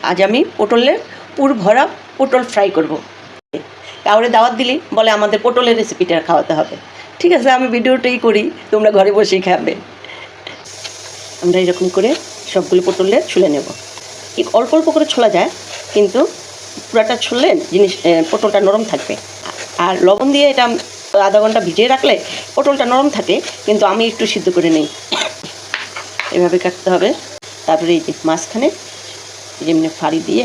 আজ আমি পটলের পুর ভরা পটল ফ্রাই করব। কাউরে দাওয়াত দিলি বলে আমাদের পটলের রেসিপিটা খাওয়াতে হবে। ঠিক আছে, আমি ভিডিওটাই করি, তোমরা ঘরে বসেই খাবে। আমরা এরকম করে সবগুলো পটলের ছুলে নেব। অল্প অল্প করে ছোলা যায়, কিন্তু পুরাটা ছুললে পটলটা নরম থাকবে। আর লবণ দিয়ে এটা আধা ঘন্টা ভিজিয়ে রাখলে পটলটা নরম থাকে, কিন্তু আমি একটু সিদ্ধ করে নিই। এভাবে কাটতে হবে। তারপরে এই যে মাঝখানে যেমনি ফাড়ি দিয়ে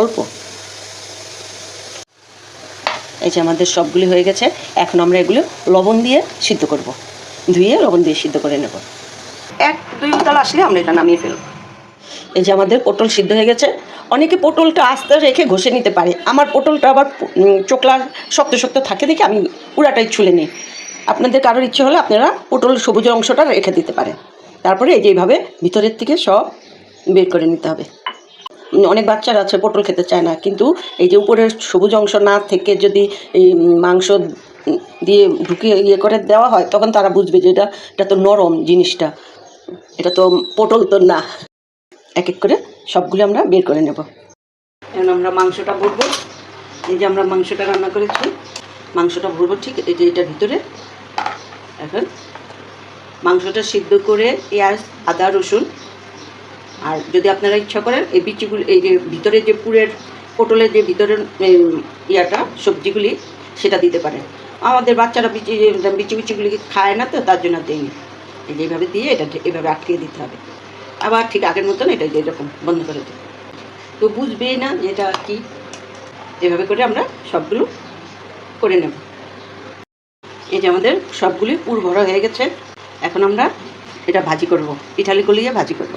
অল্প, এই যে আমাদের সবগুলি হয়ে গেছে। এখন আমরা এগুলো লবণ দিয়ে সিদ্ধ করব, ধুয়ে লবণ দিয়ে সিদ্ধ করে নেব। 1-2 উতাল আসলে আমরা এটা নামিয়ে ফেলব। এই যে আমাদের পটল সিদ্ধ হয়ে গেছে। অনেকে পটলটা আস্তে রেখে ঘষে নিতে পারে, আমার পটলটা আবার চোকলা শক্ত শক্ত থাকে দেখে আমি পুরাটাই ছুলে নিই। আপনাদের কারোর ইচ্ছে হলে আপনারা পটল সবুজ অংশটা রেখে দিতে পারেন। তারপরে এই যে এইভাবে ভিতরের থেকে সব বের করে নিতে হবে। অনেক বাচ্চারা আছে পটল খেতে চায় না, কিন্তু এই যে উপরের সবুজ অংশ না থেকে যদি এই মাংস দিয়ে ঢুকিয়ে করে দেওয়া হয়, তখন তারা বুঝবে যে এটা তো নরম জিনিসটা, এটা তো পটল তো না। এক এক করে সবগুলো আমরা বের করে নেব। এখন আমরা মাংসটা ভরবো। এই যে আমরা মাংসটা রান্না করেছি, মাংসটা ভরবো ঠিক এই যে এটার ভিতরে। এখন মাংসটা সিদ্ধ করে পেঁয়াজ, আদা, রসুন, আর যদি আপনারা ইচ্ছা করেন এই বিচিগুলি, এই যে ভিতরে যে পুরের পটলের যে ভিতরের ইয়াটা সবজিগুলি সেটা দিতে পারেন। আমাদের বাচ্চারা বিচিগুলি খায় না, তো তার জন্য দিইনি। এই যে এইভাবে দিয়ে এটা এভাবে আটকিয়ে দিতে হবে। আবার ঠিক আগের মতন এটা যে এরকম বন্ধ করে দিই, তো বুঝবেই না যে এটা কী। এভাবে করে আমরা সবগুলো করে নেব। এই যে আমাদের সবগুলি পুর ভরা হয়ে গেছে। এখন আমরা এটা ভাজি করব, পিঠালি গলিয়ে ভাজি করব।